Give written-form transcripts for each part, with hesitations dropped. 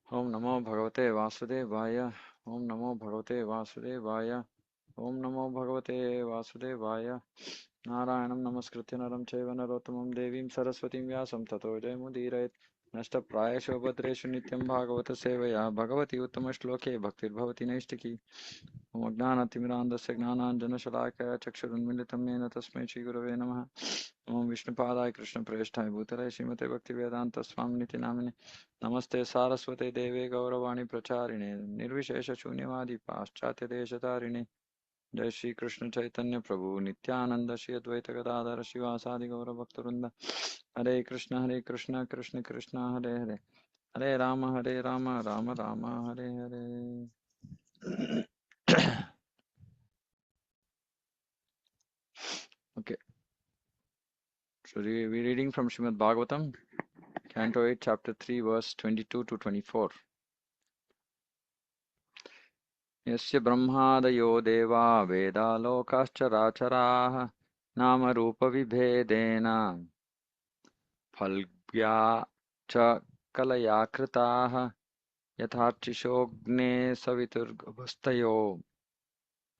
Om Namo Bhagavate Vasudevaya. Om Namo Bhagavate Vasudevaya. Om Namo Bhagavate Vasudevaya. Narayanam Namaskritya Naram Chaiva Narottamam Devim Saraswatim Vyasam Tato Jayamudirayat. Nashtaprayasho Bhadreshu Nityam Bhagavata Sevaya Bhagavati Uttama Shloke Bhaktir Bhavati Naishtiki. Om Ajnanatimirandasya Gnananjanashalakaya Chakshurunmilitam Yena Tasmai Shri Gurave Namaha. Om Vishnupadaya Krishna Preshthaya Bhutale Srimate Bhaktivedanta Swamniti Namine Namaste Saraswate Deve Gauravani Pracharine Nirvishesha Shunyavadi Paschatya Deshatarine Jai Shri Krishna Chaitanya Prabhu Nityananda Shri Advaita Gadadhara Shivasadi Gaura Bhaktarunda Hare Krishna Krishna Krishna Hare Hare Hare Rama Rama Rama Hare Hare. Okay, so we're reading from Srimad Bhagavatam, Canto 8, Chapter 3, verse 22 to 24. यस्य ब्रह्मादयो देवा वेदालोकाश्चराचराः नामरूपविभेदेन फल्ग्या च कलया कृताः यथार्चिषोऽग्ने सवितुर्गभस्तयो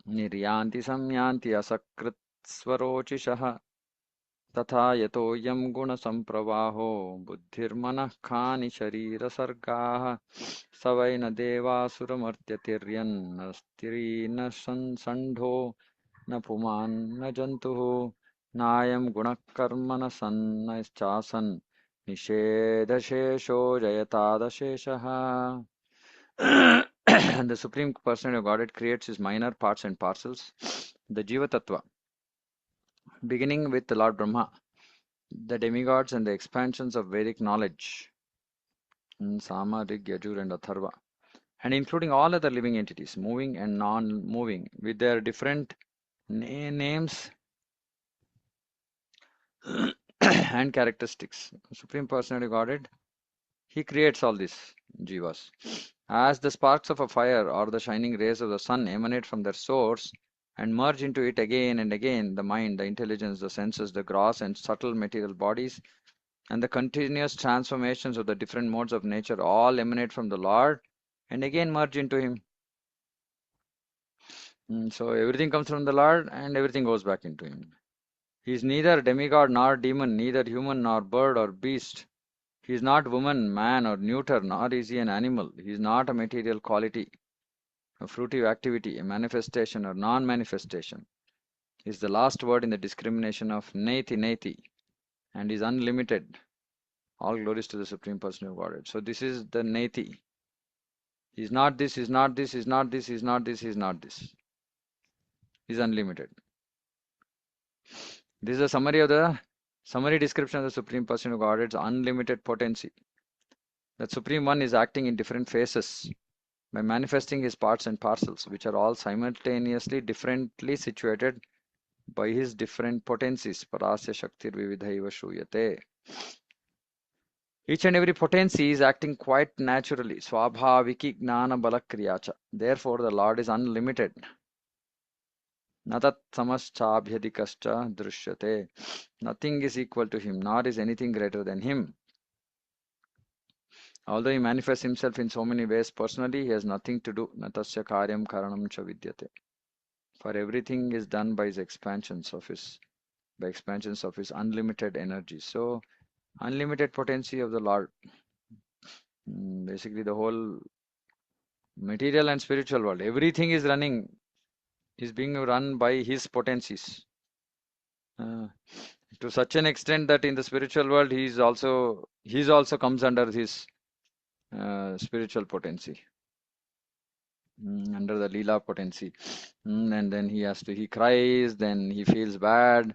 निर्यान्ति संयान्ति असकृत्स्वरोचिषः तथा यतोऽयं गुणसम्प्रवाहो बुद्धिर्मनः खानि शरीरसर्गाः स वै न देवासुरमर्त्यतिर्यन्नस्तिरीन संसण्ढो न पुमान् न जन्तुः नायं गुणः कर्म न सन्नश्चासन् निषेधशेषो जयतादशेषः. The Supreme Personality of Godhead creates his minor parts and parcels, the Jiva Tattva, beginning with the Lord Brahma, the demigods and the expansions of Vedic knowledge in Sama, Rig, Yajur and Atharva, and including all other living entities, moving and non-moving, with their different names and characteristics. Supreme Personality Godhead, he creates all these jivas. As the sparks of a fire or the shining rays of the sun emanate from their source and merge into it again and again, the mind, the intelligence, the senses, the gross and subtle material bodies, and the continuous transformations of the different modes of nature all emanate from the Lord and again merge into him. So everything comes from the Lord and everything goes back into him. He is neither demigod nor demon, neither human nor bird or beast. He is not woman, man or neuter, nor is he an animal. He is not a material quality, a fruitive activity, a manifestation or non-manifestation. He is the last word in the discrimination of Neti Neti and is unlimited. All glories to the Supreme Person of Godhead. So this is the Neti. He is not this, he is not this, he is not this, he is not this, he is not this. He is unlimited. This is a summary description of the Supreme Person of Godhead's unlimited potency. That Supreme One is acting in different phases by manifesting his parts and parcels, which are all simultaneously differently situated by his different potencies. Parasya Shaktir Vividhaiva Shuyate. Each and every potency is acting quite naturally. Swabhaviki Gnana Balakriyacha. Therefore, the Lord is unlimited. Natat samaschabhyadikascha drishyate. Nothing is equal to him, nor is anything greater than him. Although he manifests himself in so many ways personally, he has nothing to do. Natasya karyam karanam cha vidyate. For everything is done by his expansions of his unlimited energy. So, unlimited potency of the Lord. Basically, the whole material and spiritual world, everything is being run by his potencies. To such an extent that in the spiritual world, he's also comes under his spiritual potency, under the Leela potency. And then he cries, then he feels bad.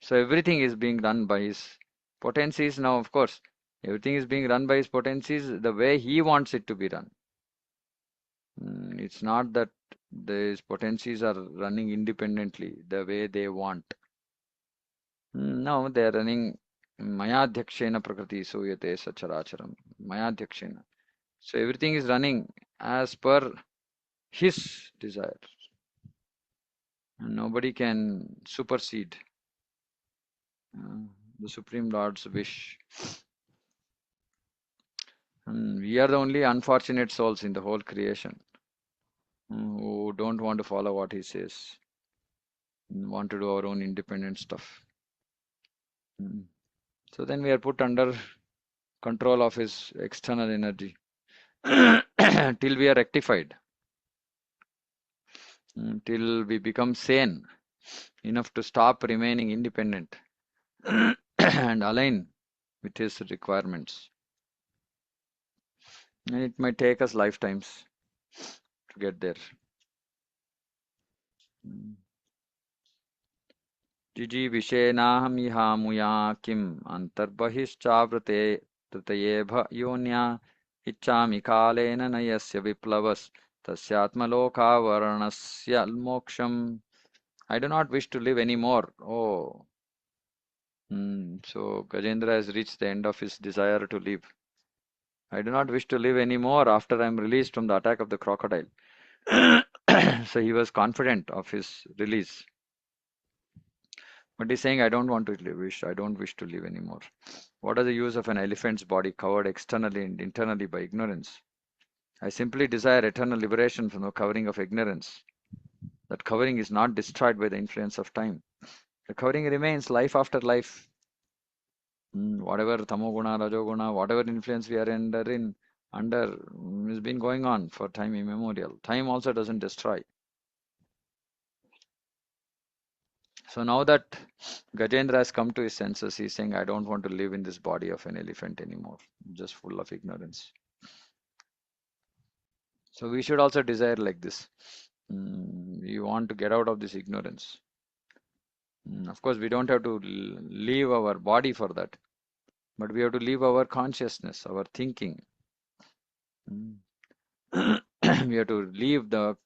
So everything is being done by his potencies. Now, of course, everything is being run by his potencies the way he wants it to be run. It's not that these potencies are running independently the way they want. No, they are running Mayadhyakshena Prakriti Suyate Sacharacharam. Mayadhyakshena. So everything is running as per his desire. And nobody can supersede the Supreme Lord's wish. We are the only unfortunate souls in the whole creation who don't want to follow what he says, want to do our own independent stuff. So then we are put under control of his external energy till we are rectified, till we become sane enough to stop remaining independent and align with his requirements. And it might take us lifetimes to get there. जिजीविषेनाहं इहामुया किम् अन्तर्बहिश्चावृते तृतयेभ योन्या इच्छामि कालेन न यस्य विप्लवस्तस्यात्मलोकावरणस्य मोक्षम्. I do not wish to live anymore. Oh. So Gajendra has reached the end of his desire to live. I do not wish to live anymore after I am released from the attack of the crocodile. So he was confident of his release. But he's saying, I don't want to live, I don't wish to live anymore. What is the use of an elephant's body covered externally and internally by ignorance? I simply desire eternal liberation from the covering of ignorance. That covering is not destroyed by the influence of time. The covering remains life after life. Whatever tamoguna, rajoguna, whatever influence we are under has been going on for time immemorial. Time also doesn't destroy. So now that Gajendra has come to his senses, he's saying, I don't want to live in this body of an elephant anymore, just full of ignorance. So we should also desire like this. We want to get out of this ignorance. Of course, we don't have to leave our body for that, but we have to leave our consciousness, our thinking. We have to leave the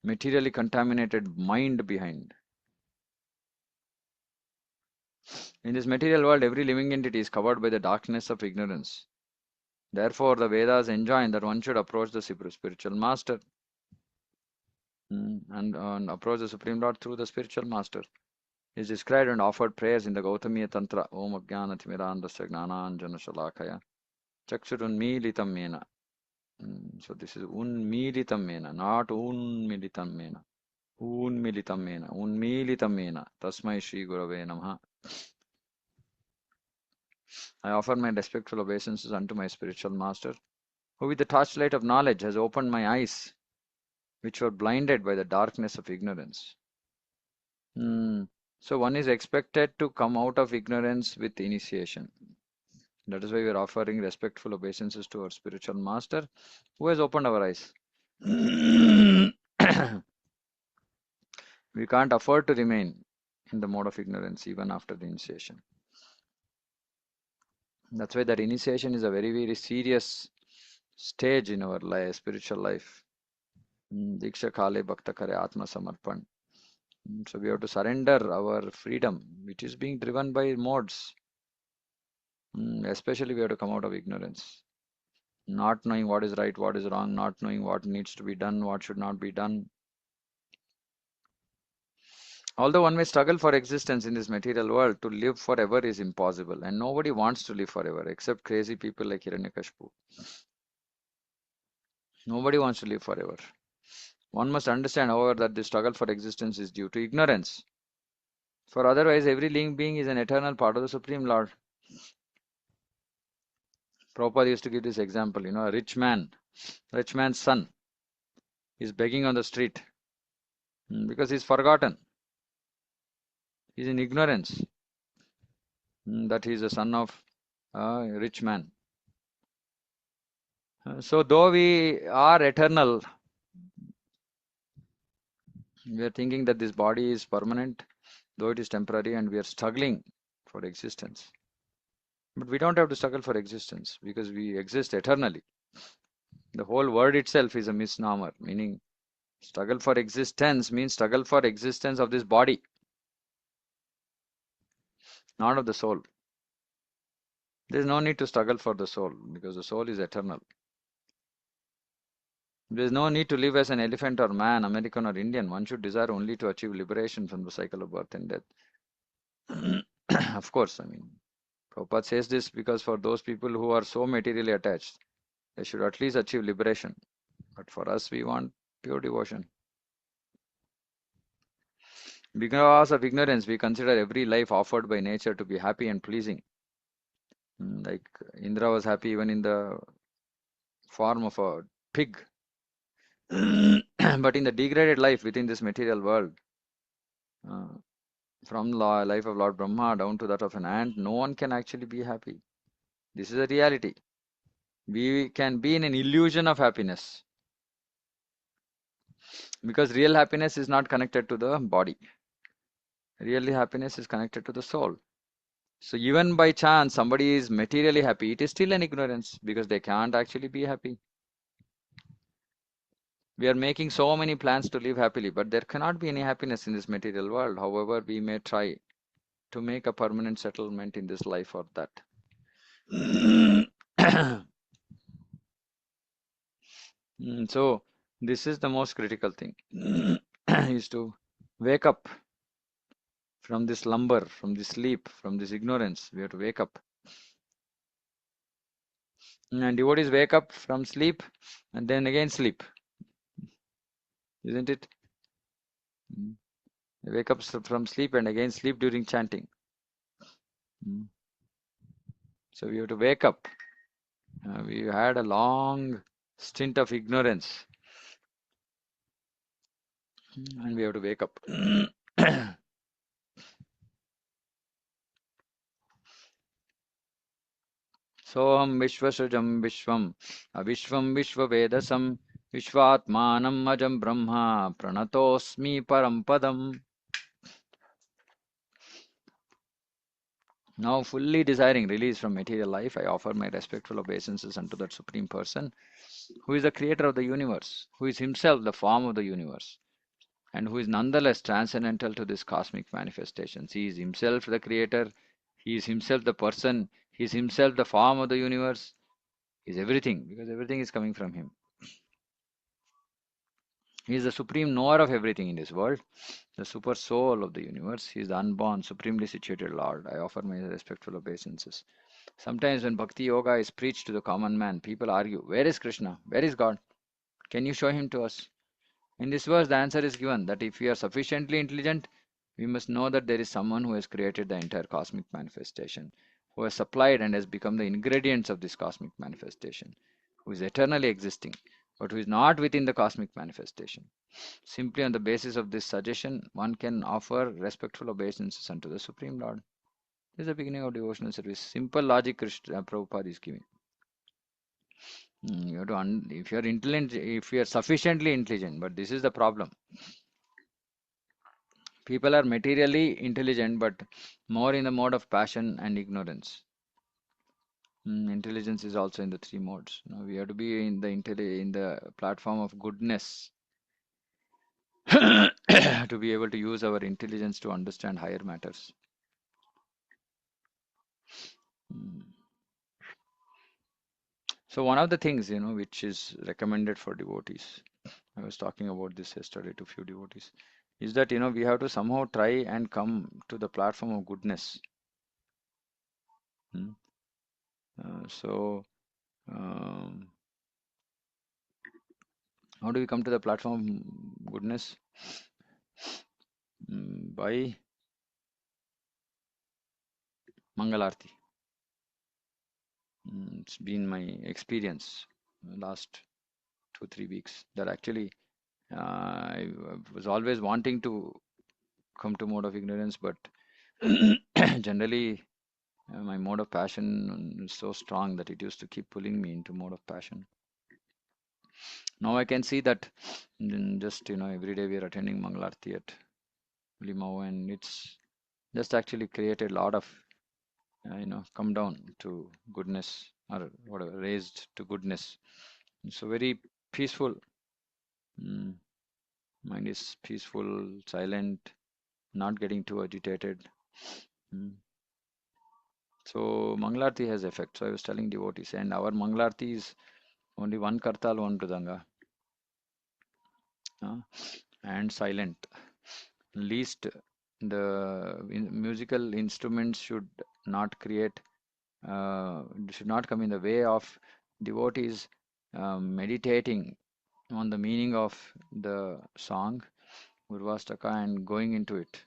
materially contaminated mind behind. In this material world, every living entity is covered by the darkness of ignorance. Therefore, the Vedas enjoin that one should approach the spiritual master and approach the Supreme Lord through the spiritual master. He is described and offered prayers in the Gautamiya Tantra. Om Ajnana Timirandasya Gnananjana Shalakaya Chakshurunmilitam Mena. So this is Unmilitam Mena, not Unmilitam Mena. Unmilitam Mena. Unmilitam Mena. Tasmai Shri Gurave Namaha. I offer my respectful obeisances unto my spiritual master, who with the torchlight of knowledge has opened my eyes, which were blinded by the darkness of ignorance. So one is expected to come out of ignorance with initiation. That is why we are offering respectful obeisances to our spiritual master, who has opened our eyes. We can't afford to remain in the mode of ignorance even after the initiation. That's why that initiation is a very, very serious stage in our life, spiritual life. Diksha Kale Bhakta Kare Atma Samarpan. So we have to surrender our freedom, which is being driven by modes. Especially we have to come out of ignorance. Not knowing what is right, what is wrong, not knowing what needs to be done, what should not be done. Although one may struggle for existence in this material world, to live forever is impossible, and nobody wants to live forever except crazy people like Hiranyakashipu. Nobody wants to live forever. One must understand, however, that the struggle for existence is due to ignorance. For otherwise, every living being is an eternal part of the Supreme Lord. Prabhupada used to give this example, a rich man's son is begging on the street because he's forgotten. He's in ignorance that he's the son of a rich man. So though we are eternal, we are thinking that this body is permanent, though it is temporary, and we are struggling for existence. But we don't have to struggle for existence because we exist eternally. The whole word itself is a misnomer, meaning struggle for existence means struggle for existence of this body, not of the soul. There is no need to struggle for the soul because the soul is eternal. There is no need to live as an elephant or man, American or Indian. One should desire only to achieve liberation from the cycle of birth and death. Of course, Prabhupada says this because for those people who are so materially attached, They should at least achieve liberation. But for us, we want pure devotion. Because of ignorance, we consider every life offered by nature to be happy and pleasing. Like Indra was happy even in the form of a pig. But in the degraded life within this material world, uh, from life of Lord Brahma down to that of an ant, no one can actually be happy. This is a reality. We can be in an illusion of happiness because real happiness is not connected to the body. Really happiness is connected to the soul. So even by chance somebody is materially happy, it is still an ignorance because they can't actually be happy. We are making so many plans to live happily, but there cannot be any happiness in this material world. However, we may try to make a permanent settlement in this life or that. So this is the most critical thing is to wake up from this slumber, from this sleep, from this ignorance. We have to wake up. And devotees wake up from sleep and then again sleep, isn't it? They wake up from sleep and again sleep during chanting. So we have to wake up. We had a long stint of ignorance and we have to wake up. Soham Vishvasujam Vishwam Avishwam Vishvavedasam Vishvatmanam Ajam Brahma Pranatosmi Parampadam. Now fully desiring release from material life, I offer my respectful obeisances unto that Supreme Person, who is the creator of the universe, who is himself the form of the universe, and who is nonetheless transcendental to this cosmic manifestations. He is himself the creator, he is himself the person, he is himself the form of the universe, he is everything, because everything is coming from him. He is the supreme knower of everything in this world, the super soul of the universe. He is the unborn, supremely situated Lord. I offer my respectful obeisances. Sometimes when Bhakti Yoga is preached to the common man, people argue, where is Krishna? Where is God? Can you show him to us? In this verse, the answer is given that if we are sufficiently intelligent, we must know that there is someone who has created the entire cosmic manifestation, who has supplied and has become the ingredients of this cosmic manifestation, who is eternally existing, but who is not within the cosmic manifestation. Simply on the basis of this suggestion, one can offer respectful obeisances unto the Supreme Lord. This is the beginning of devotional service. Simple logic Krishna Prabhupada is giving. You have to if you are intelligent, if you are sufficiently intelligent, but this is the problem. People are materially intelligent, but more in the mode of passion and ignorance. Intelligence is also in the three modes. Now we have to be in the platform of goodness to be able to use our intelligence to understand higher matters. So one of the things, which is recommended for devotees, I was talking about this yesterday to few devotees, is that, we have to somehow try and come to the platform of goodness. Hmm. So, um, how do we come to the platform of goodness? By Mangalarti. It's been my experience last 2-3 weeks that actually I was always wanting to come to mode of ignorance, but generally my mode of passion is so strong that it used to keep pulling me into mode of passion. Now I can see that just every day we are attending Mangalarti at Limau, and it's just actually created a lot of come down to goodness or whatever, raised to goodness. So very peaceful. Mm, Mind is peaceful, silent, not getting too agitated. Mm. So Mangalarti has effect. So I was telling devotees, and our Mangalarti is only one kartal, one mridanga, and silent. Least the musical instruments should not come in the way of devotees meditating on the meaning of the song Urvastaka and going into it,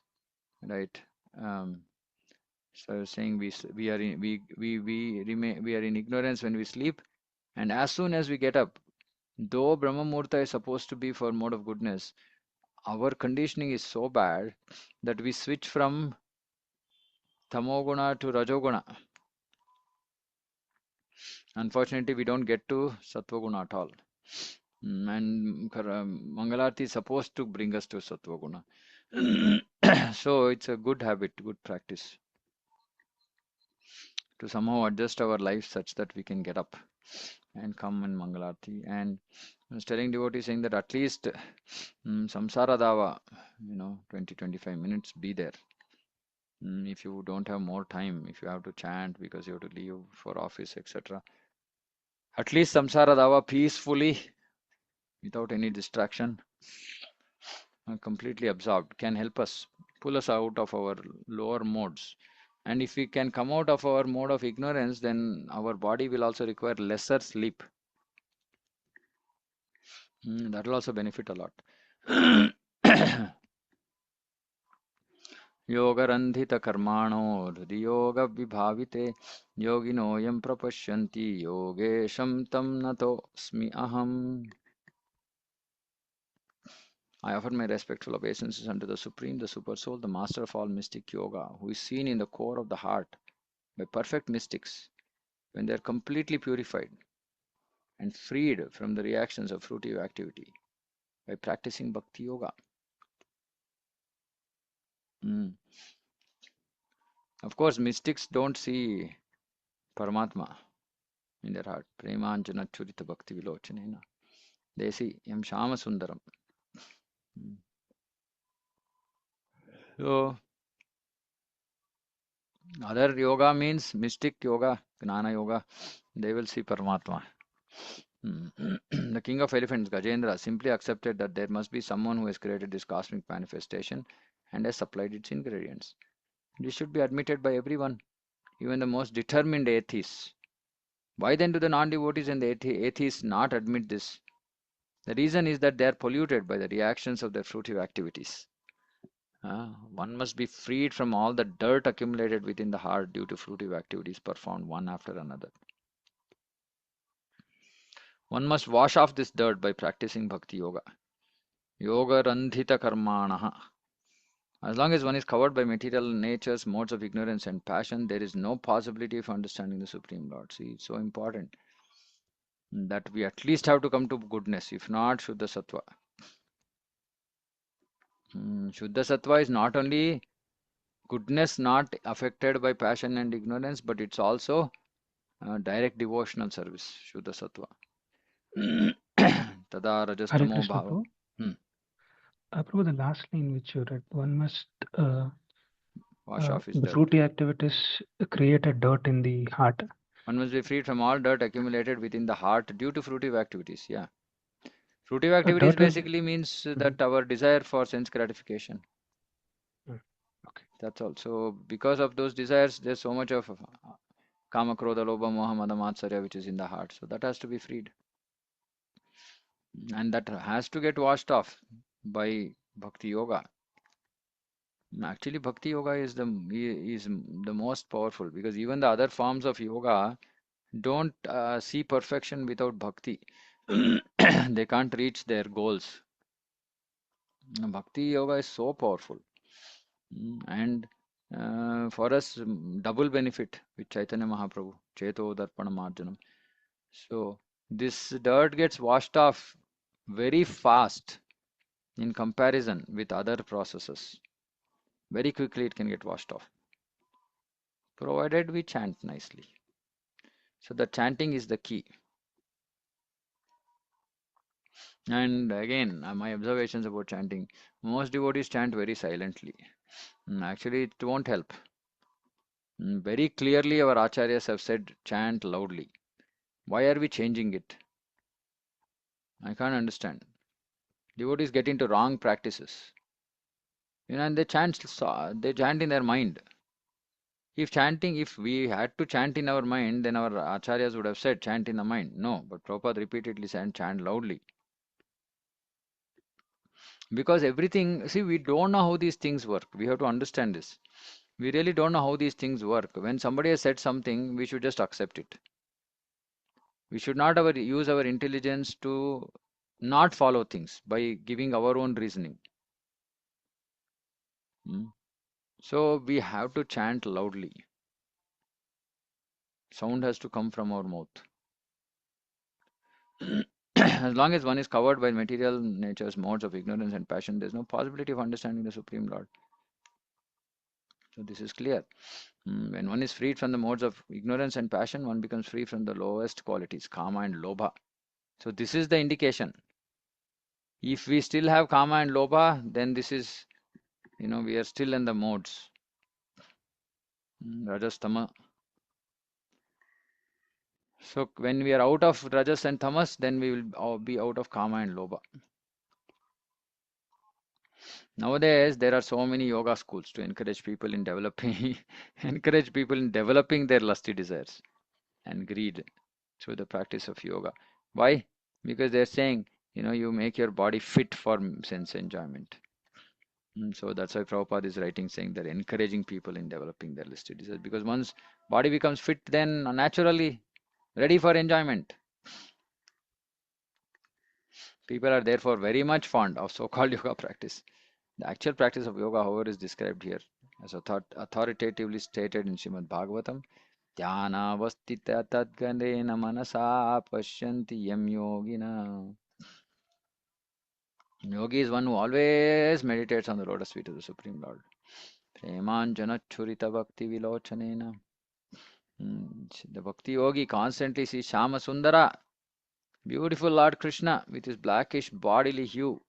right? Um, so I was saying we are in we are in ignorance when we sleep, and as soon as we get up, though Brahma Murta is supposed to be for mode of goodness, our conditioning is so bad that we switch from Tamoguna to Rajoguna. Unfortunately, we don't get to Satvaguna at all. And Mangalarti is supposed to bring us to Satvaguna. So it's a good habit, good practice to somehow adjust our life such that we can get up and come in Mangalarti. And I was telling devotees saying that at least Samsara Dava, 20-25 minutes, be there. If you don't have more time, if you have to chant because you have to leave for office, etc. At least Samsara Dava peacefully, without any distraction, completely absorbed, can help us, pull us out of our lower modes. And if we can come out of our mode of ignorance, then our body will also require lesser sleep. That will also benefit a lot. योगरन्धितकर्माणो हृदियोगविभाविते योगिनोऽयं प्रपश्यन्ति योगेशं तं नतोऽस्मि अहम्. I offer my respectful obeisances unto the Supreme, the Super Soul, the Master of all mystic yoga, who is seen in the core of the heart by perfect mystics when they are completely purified and freed from the reactions of fruitive activity by practicing Bhakti Yoga. Of course, mystics don't see Paramatma in their heart. Premanjana Churita Bhakti Vilochanena. They see Yam Shama Sundaram. So, other yoga means mystic yoga, Gnana yoga. They will see Paramatma. The king of elephants, Gajendra, simply accepted that there must be someone who has created this cosmic manifestation and has supplied its ingredients. This should be admitted by everyone, even the most determined atheists. Why then do the non-devotees and the atheists not admit this? The reason is that they are polluted by the reactions of their fruitive activities. One must be freed from all the dirt accumulated within the heart due to fruitive activities performed one after another. One must wash off this dirt by practicing Bhakti Yoga. Yoga Randhita Karmanaha. As long as one is covered by material nature's modes of ignorance and passion, there is no possibility of understanding the Supreme Lord. See, it's so important that we at least have to come to goodness, if not Shuddha Sattva. Shuddha Sattva is not only goodness not affected by passion and ignorance, but it's also direct devotional service, Shuddha Sattva. Tada Hare Rajastamo Krishna Bhava. Prabhu. Prabhu, the last line which you read, one must Wash off his the dirt. fruity activities create a dirt in the heart. One must be freed from all dirt accumulated within the heart due to fruitive activities. Yeah. Fruitive activities Dirt is basically means Mhm. that our desire for sense gratification. Mm, okay. That's all. So because of those desires, there's so much of Kama, Krodha, Lobha, Moha, Mada, Matsarya which is in the heart. So that has to be freed. And that has to get washed off by Bhakti Yoga. Actually, Bhakti Yoga is the most powerful because even the other forms of yoga don't see perfection without bhakti. They can't reach their goals. Bhakti yoga is so powerful. And for us, double benefit with Chaitanya Mahaprabhu, Cheto Darpana Marjanam. So this dirt gets washed off very fast in comparison with other processes. Very quickly it can get washed off, provided we chant nicely. So the chanting is the key. And again, my observations about chanting. Most devotees chant very silently. Actually, it won't help. Very clearly, our acharyas have said chant loudly. Why are we changing it? I can't understand. Devotees get into wrong practices. And they chant in their mind. If we had to chant in our mind, then our acharyas would have said chant in the mind. No, but Prabhupada repeatedly said chant loudly. Because everything, see, we don't know how these things work. We have to understand this. We really don't know how these things work. When somebody has said something, we should just accept it. We should not use our intelligence to not follow things by giving our own reasoning. Hmm. So we have to chant loudly. Sound has to come from our mouth. As long as one is covered by material nature's modes of ignorance and passion, there is no possibility of understanding the Supreme Lord. So this is clear. When one is freed from the modes of ignorance and passion, one becomes free from the lowest qualities, kama and lobha. So this is the indication. If we still have kama and lobha, then this is, we are still in the modes. Rajas, tama. So when we are out of rajas and tamas, then we will be out of kama and lobha. Nowadays, there are so many yoga schools to encourage people in developing, encourage people in developing their lusty desires and greed through the practice of yoga. Why? Because they're saying, you make your body fit for sense enjoyment. So that's why Prabhupada is writing saying they're encouraging people in developing their lusty desires. Because once body becomes fit, then naturally ready for enjoyment. People are therefore very much fond of so-called yoga practice. The actual practice of yoga, however, is described here as authoritatively stated in Srimad Bhagavatam. Dhyanavastita tadganena manasa pashyanti yam yogina. Yogi is one who always meditates on the lotus feet of the Supreme Lord. Premanjana churita bhakti vilochanena. The bhakti yogi constantly sees Shama Sundara, beautiful Lord Krishna with his blackish bodily hue.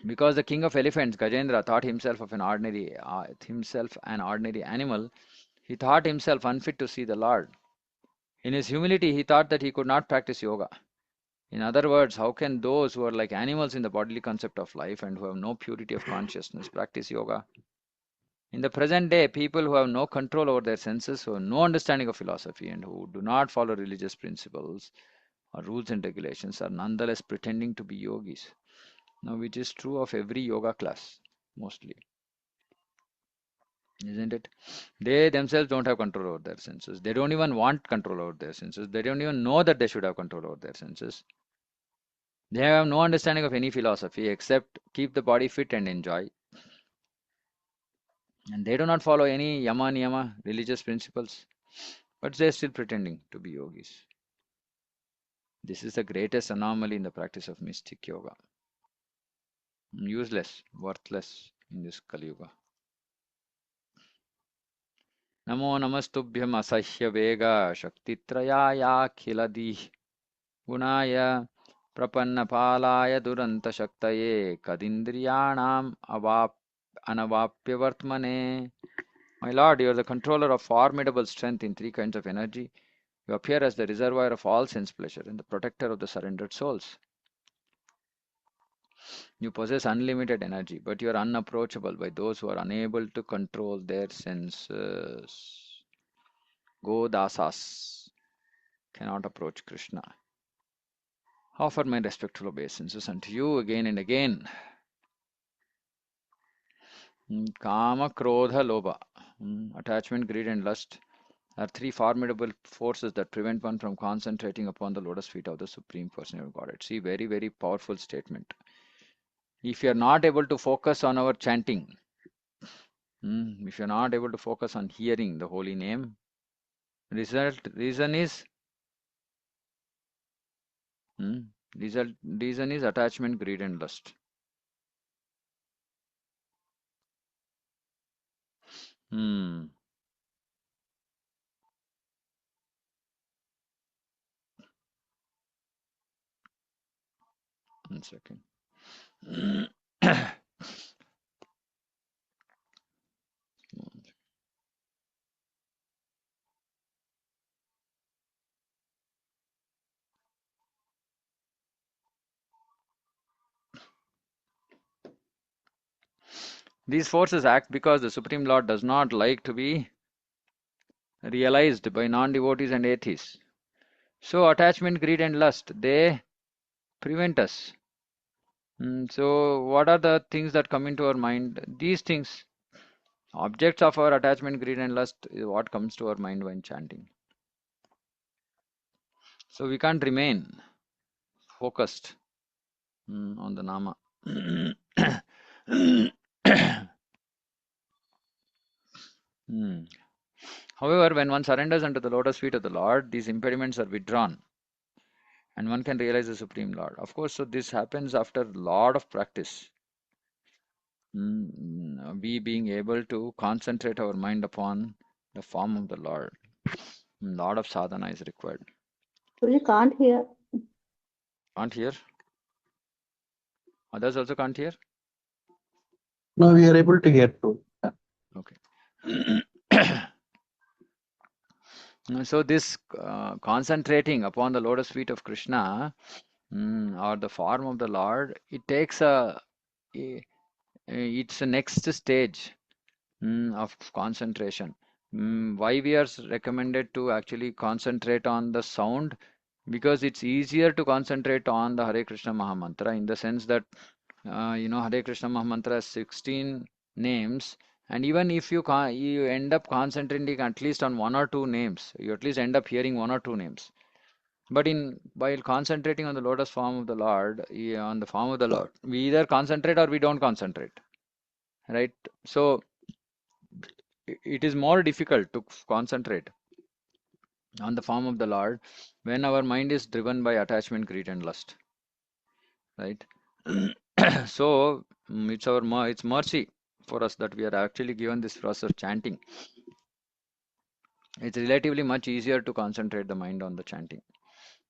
Because the king of elephants, Gajendra, thought himself an ordinary animal, he thought himself unfit to see the Lord. In his humility, he thought that he could not practice yoga. In other words, how can those who are like animals in the bodily concept of life and who have no purity of consciousness practice yoga? In the present day, people who have no control over their senses, who have no understanding of philosophy, and who do not follow religious principles or rules and regulations are nonetheless pretending to be yogis. Now, which is true of every yoga class, mostly. Isn't it? They themselves don't have control over their senses. They don't even want control over their senses. They don't even know that they should have control over their senses. They have no understanding of any philosophy except keep the body fit and enjoy. And they do not follow any yama niyama religious principles. But they're still pretending to be yogis. This is the greatest anomaly in the practice of mystic yoga. Useless, worthless in this Kali Yuga. Namo namastubhyam asahya vega shaktitrayaya Gunaya Prapannapalaya Duranta Shaktaye Kadindriyanam Anavapya Vartmane. My Lord, you are the controller of formidable strength in three kinds of energy. You appear as the reservoir of all sense pleasure and the protector of the surrendered souls. You possess unlimited energy, but you are unapproachable by those who are unable to control their senses. Godasas cannot approach Krishna. Offer my respectful obeisances unto you again and again. Kama, Krodha, Lobha. Attachment, greed, and lust are three formidable forces that prevent one from concentrating upon the lotus feet of the Supreme Personality of Godhead. See, very, very powerful statement. If you are not able to focus on our chanting, if you are not able to focus on hearing the holy name, reason is reason is attachment, greed, and lust. Hmm. 1 second. These forces act because the Supreme Lord does not like to be realized by non-devotees and atheists. So attachment, greed and lust, they prevent us. So what are the things that come into our mind? These things, objects of our attachment, greed and lust is what comes to our mind when chanting. So we can't remain focused on the Nama. Hmm. However, when one surrenders unto the lotus feet of the Lord, these impediments are withdrawn and one can realize the Supreme Lord. Of course, so this happens after a lot of practice. We being able to concentrate our mind upon the form of the Lord. A lot of sadhana is required. You can't hear. Can't hear? Others also can't hear? No, we are able to hear too. Okay. So this concentrating upon the lotus feet of Krishna or the form of the Lord, it takes it's a next stage of concentration. Why we are recommended to actually concentrate on the sound? Because it's easier to concentrate on the Hare Krishna Mahamantra in the sense that Hare Krishna Mahamantra has 16 names, and even if you end up concentrating at least on one or two names, you at least end up hearing one or two names. But while concentrating on the lotus form of the Lord, on the form of the Lord, we either concentrate or we don't concentrate, right? So it is more difficult to concentrate on the form of the Lord when our mind is driven by attachment, greed, and lust, right? So it's mercy for us that we are actually given this process of chanting. It's relatively much easier to concentrate the mind on the chanting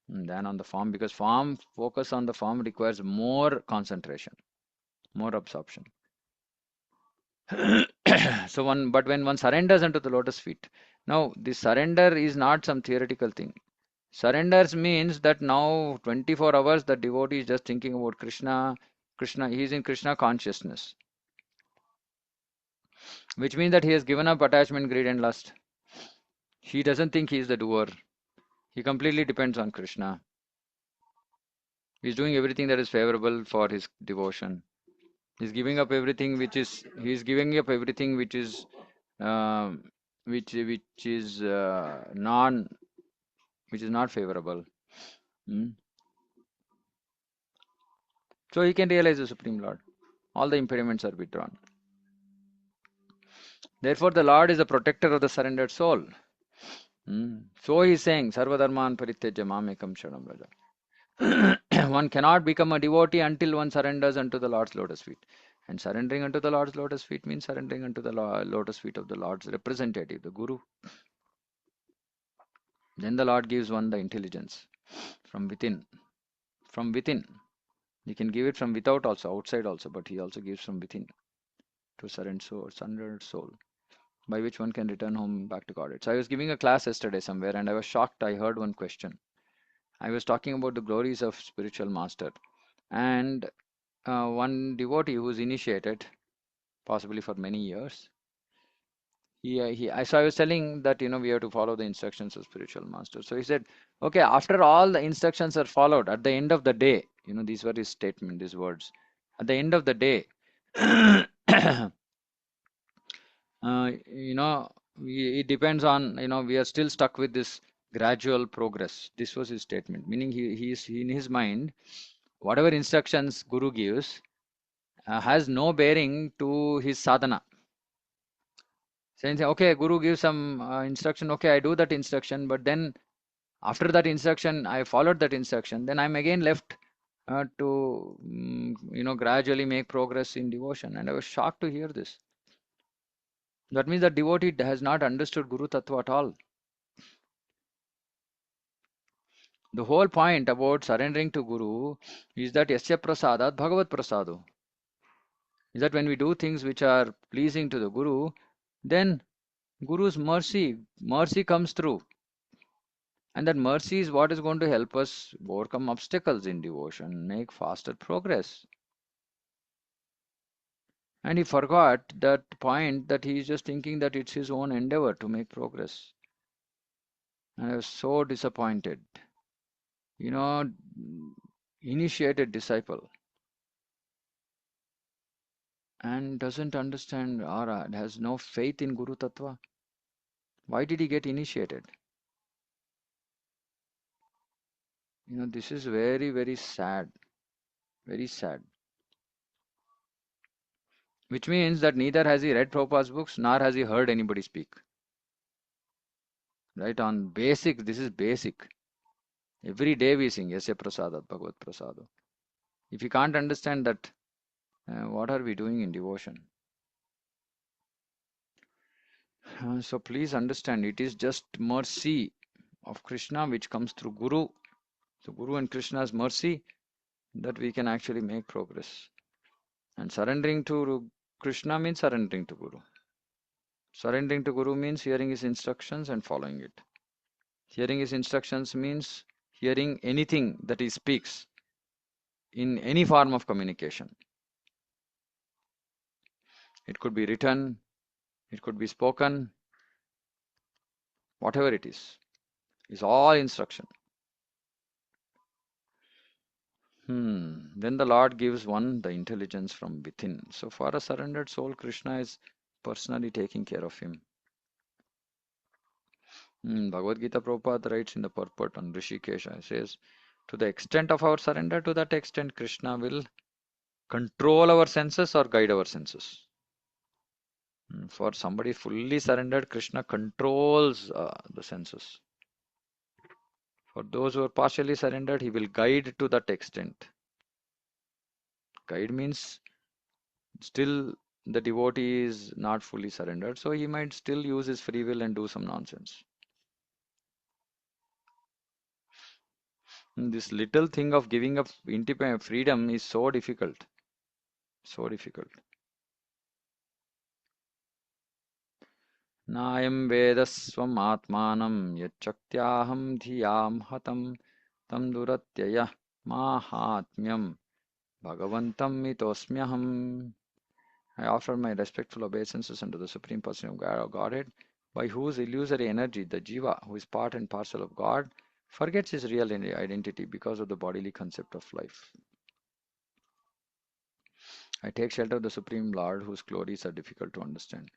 than on the form, because focus on the form requires more concentration, more absorption. But when one surrenders unto the lotus feet, now this surrender is not some theoretical thing. Surrenders means that now 24 hours the devotee is just thinking about Krishna. He is in Krishna consciousness, which means that he has given up attachment, greed, and lust. He doesn't think he is the doer. He completely depends on Krishna. He's doing everything that is favorable for his devotion. He's giving up everything which is um, which is not favorable. Hmm? So he can realize the Supreme Lord. All the impediments are withdrawn. Therefore, the Lord is the protector of the surrendered soul. So he is saying, Sarvadharman Parityajya Mamekam Sharanam Vraja. One cannot become a devotee until one surrenders unto the Lord's lotus feet. And surrendering unto the Lord's lotus feet means surrendering unto the lotus feet of the Lord's representative, the Guru. Then the Lord gives one the intelligence from within. From within. He can give it from without also, outside also, but he also gives from within to surrendered soul, by which one can return home back to Godhead. So I was giving a class yesterday somewhere and I was shocked. I heard one question. I was talking about the glories of spiritual master, and one devotee who's initiated, possibly for many years, so I was telling that we have to follow the instructions of spiritual master. So he said, okay, after all the instructions are followed, at the end of the day, these were his statement, these words. At the end of the day, it depends on, we are still stuck with this gradual progress. This was his statement, meaning he in his mind, whatever instructions Guru gives has no bearing to his sadhana. Saying, okay, Guru gives some instruction, okay, I do that instruction, but then after that instruction, I followed that instruction, then I'm again left to, gradually make progress in devotion. And I was shocked to hear this. That means the devotee has not understood Guru Tattva at all. The whole point about surrendering to Guru is that Yasya Prasadat Bhagavat Prasado. Is that when we do things which are pleasing to the Guru, then Guru's mercy comes through. And that mercy is what is going to help us overcome obstacles in devotion, make faster progress. And he forgot that point that he is just thinking that it's his own endeavor to make progress. And I was so disappointed. You know, initiated disciple and doesn't understand or has no faith in Guru Tattva. Why did he get initiated? This is very, very sad. Very sad. Which means that neither has he read Prabhupada's books, nor has he heard anybody speak. Right? On basic, this is basic. Every day we sing, Yasya Prasadat Bhagavad Prasado. If you can't understand that, what are we doing in devotion? So please understand, it is just mercy of Krishna which comes through Guru. So Guru and Krishna's mercy that we can actually make progress. And surrendering to Krishna means surrendering to Guru. Surrendering to Guru means hearing his instructions and following it. Hearing his instructions means hearing anything that he speaks in any form of communication. It could be written, it could be spoken, whatever it is all instruction. Then the Lord gives one the intelligence from within. So for a surrendered soul, Krishna is personally taking care of him. Bhagavad Gita Prabhupada writes in the purport on Rishikesha, says, to the extent of our surrender, to that extent Krishna will control our senses or guide our senses. For somebody fully surrendered, Krishna controls the senses. For those who are partially surrendered, he will guide to that extent. Guide means still the devotee is not fully surrendered, so he might still use his free will and do some nonsense. This little thing of giving up independent freedom is so difficult. So difficult. Nayam vedasvam atmanam yachakyaham dhiyam hatam tam duratyaya mahatmyam bhagavantam mitosmyaham. I offer my respectful obeisances unto the Supreme Person of Godhead, by whose illusory energy the Jiva, who is part and parcel of God, forgets his real identity because of the bodily concept of life. I take shelter of the Supreme Lord, whose glories are difficult to understand.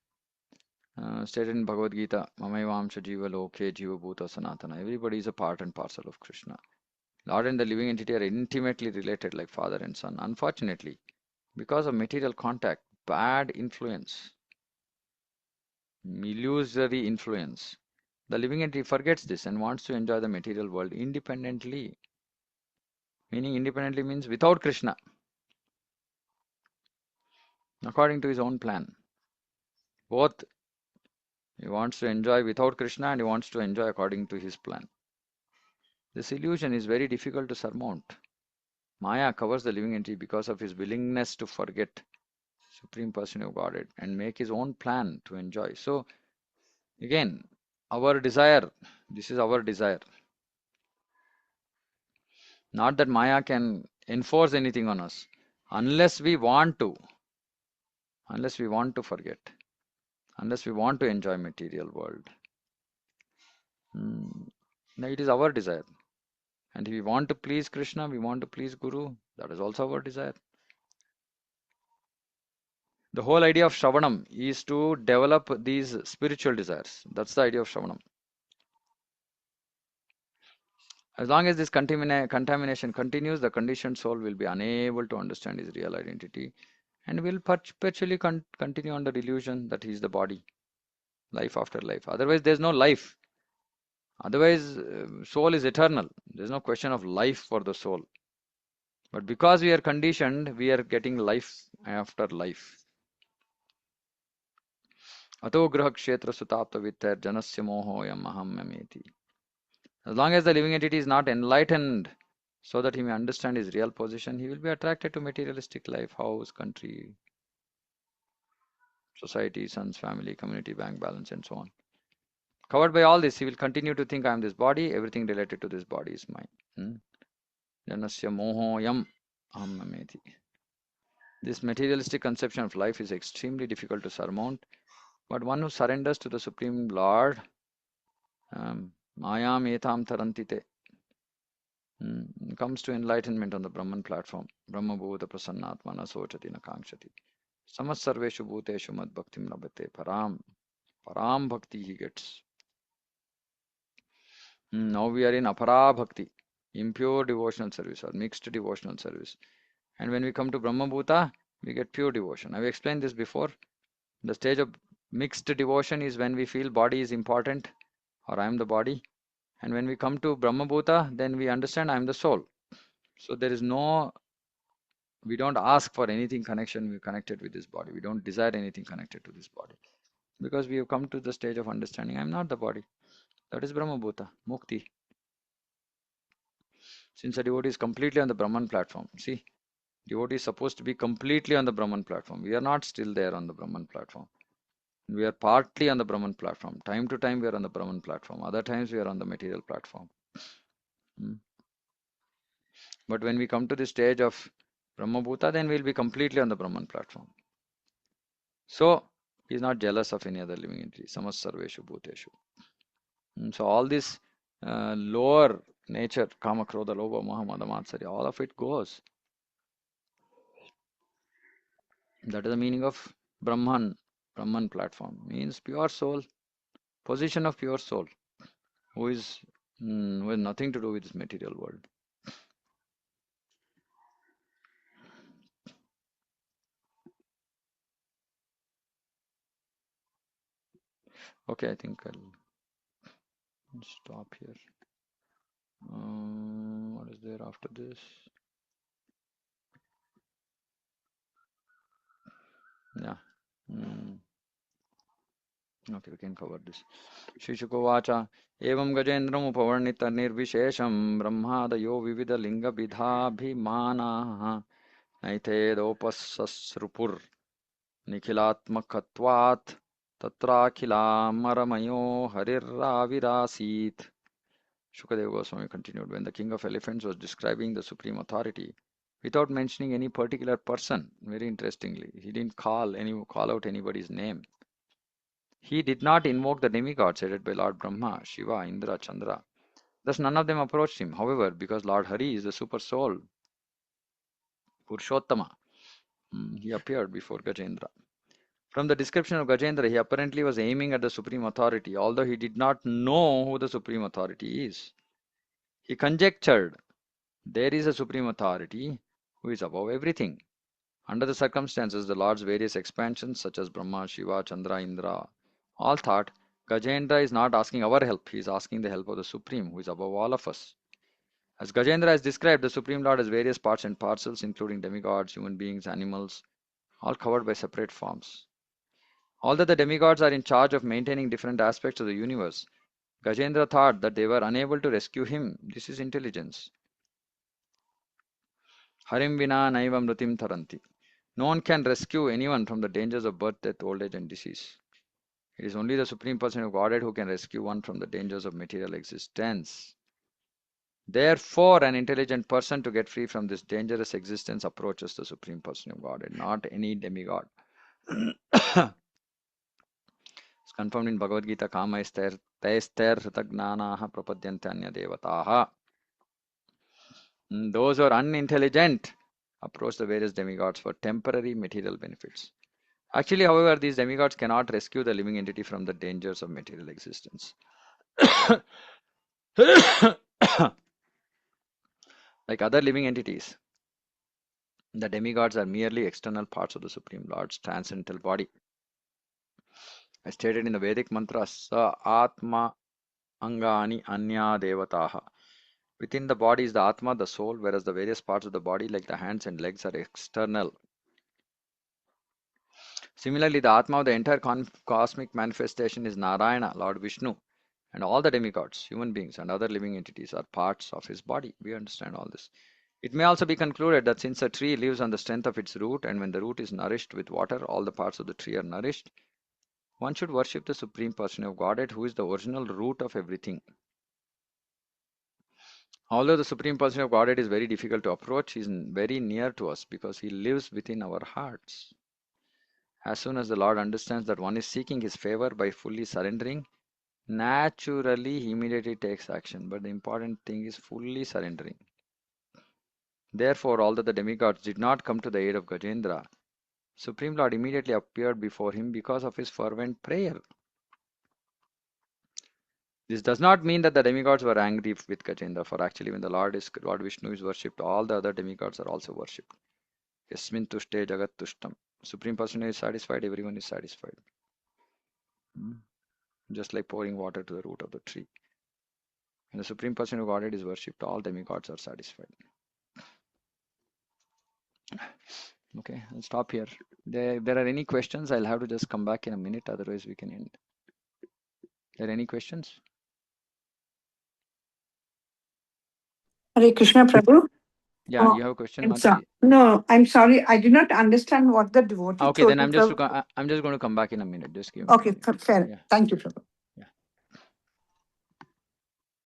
Stated in Bhagavad Gita, Mamayvamsha Jiva Loke Jiva Bhuta Sanatana. Everybody is a part and parcel of Krishna. Lord and the living entity are intimately related like father and son. Unfortunately, because of material contact, bad influence, illusory influence, the living entity forgets this and wants to enjoy the material world independently. Meaning independently means without Krishna, according to his own plan. Both he wants to enjoy without Krishna and he wants to enjoy according to his plan. This illusion is very difficult to surmount. Maya covers the living entity because of his willingness to forget Supreme Person of Godhead and make his own plan to enjoy. So again, our desire, this is our desire. Not that Maya can enforce anything on us, unless we want to forget, unless we want to enjoy material world. Now it is our desire. And if we want to please Krishna, we want to please Guru, that is also our desire. The whole idea of Shravanam is to develop these spiritual desires. That's the idea of Shravanam. As long as this contamination continues, the conditioned soul will be unable to understand his real identity and will perpetually continue under illusion that he is the body, life after life. Otherwise, there's no life. Otherwise, soul is eternal. There's no question of life for the soul. But because we are conditioned, we are getting life after life. Ato graha kshetra sutapta vittar janasya mohoyam aham mameti. As long as the living entity is not enlightened so that he may understand his real position, he will be attracted to materialistic life, house, country, society, sons, family, community, bank balance, and so on. Covered by all this, he will continue to think I am this body, everything related to this body is mine. Janasya moho yam aham mameti. This materialistic conception of life is extremely difficult to surmount, but one who surrenders to the Supreme Lord, Mayam Etam Tarantite, comes to enlightenment on the Brahman platform. Brahma Bhuta Prasannatmana Sochati Nakangshati. Samasarveshu Bhuteshu Mad Bhaktim Labhate Param Bhakti he gets. Now we are in Apara Bhakti, impure devotional service or mixed devotional service. And when we come to Brahma Bhuta, we get pure devotion. I've explained this before. The stage of mixed devotion is when we feel body is important or I am the body. And when we come to Brahma Bhuta, then we understand I am the soul. So there is no, we don't ask for anything connection we connected with this body. We don't desire anything connected to this body. Because we have come to the stage of understanding I am not the body. That is Brahma Bhuta, Mukti. Since a devotee is completely on the Brahman platform, see, devotee is supposed to be completely on the Brahman platform. We are not still there on the Brahman platform. We are partly on the Brahman platform. Time to time we are on the Brahman platform. Other times we are on the material platform. But when we come to the stage of Brahma Bhuta, then we will be completely on the Brahman platform. So, he is not jealous of any other living entity. Samasarveshu Bhuteshu. So, all this lower nature, Kama, Krodha, Lobha, Moha, Mada, Matsarya, all of it goes. That is the meaning of Brahman. Brahman platform means pure soul, position of pure soul, who is who has nothing to do with this material world. Okay, I think I'll stop here. What is there after this? Yeah. Okay, we can cover this. Shishikovacha evam gajendram upavarnita nirvishesham brahmadayo vivida linga vidhabhimanaha naitedopasasrupur nikhilatmakatvat tatrakhilamaramayo harirravirasit. Shukadeva Goswami continued, when the king of elephants was describing the supreme authority, without mentioning any particular person, very interestingly, he didn't call out anybody's name. He did not invoke the demigods headed by Lord Brahma, Shiva, Indra, Chandra. Thus none of them approached him. However, because Lord Hari is the super soul, Purushottama, he appeared before Gajendra. From the description of Gajendra, he apparently was aiming at the supreme authority, although he did not know who the supreme authority is. He conjectured there is a supreme authority who is above everything. Under the circumstances, the Lord's various expansions, such as Brahma, Shiva, Chandra, Indra, all thought Gajendra is not asking our help, he is asking the help of the Supreme, who is above all of us. As Gajendra has described, the Supreme Lord has various parts and parcels, including demigods, human beings, animals, all covered by separate forms. Although the demigods are in charge of maintaining different aspects of the universe, Gajendra thought that they were unable to rescue him. This is intelligence. Harim vina naiva mritim taranti. No one can rescue anyone from the dangers of birth, death, old age, and disease. It is only the Supreme Person of Godhead who can rescue one from the dangers of material existence. Therefore, an intelligent person, to get free from this dangerous existence, approaches the Supreme Person of Godhead, not any demigod. It's confirmed in Bhagavad Gita, Kama ister taister hritagnaanaha prapadyante anya devataha. Those who are unintelligent approach the various demigods for temporary material benefits. Actually, however, these demigods cannot rescue the living entity from the dangers of material existence. Like other living entities, the demigods are merely external parts of the Supreme Lord's transcendental body. As stated in the Vedic mantra, Sa Atma Angani Anya Devataha. Within the body is the Atma, the soul, whereas the various parts of the body, like the hands and legs, are external. Similarly, the Atma of the entire cosmic manifestation is Narayana, Lord Vishnu, and all the demigods, human beings, and other living entities are parts of his body. We understand all this. It may also be concluded that since a tree lives on the strength of its root, and when the root is nourished with water, all the parts of the tree are nourished, one should worship the Supreme Person of Godhead, who is the original root of everything. Although the Supreme Person of Godhead is very difficult to approach, he is very near to us because he lives within our hearts. As soon as the Lord understands that one is seeking his favor by fully surrendering, naturally he immediately takes action. But the important thing is fully surrendering. Therefore, although the demigods did not come to the aid of Gajendra, Supreme Lord immediately appeared before him because of his fervent prayer. This does not mean that the demigods were angry with Gajendra, for actually when the Lord Vishnu is worshipped, all the other demigods are also worshipped. Yasmin tushte jagat tushtam. Supreme Person is satisfied, everyone is satisfied. Just like pouring water to the root of the tree. When the Supreme Person of Godhead is worshipped, all demigods are satisfied. Okay, I'll stop here. If there are any questions, I'll have to just come back in a minute, otherwise we can end. Are there any questions? Hare Krishna Prabhu. Yeah, you have a question, Mataji? No, I'm sorry. I did not understand what the devotee Okay, told then you, I'm just going to come back in a minute. Just give me. Okay, fair. Yeah. Thank you, Prabhu.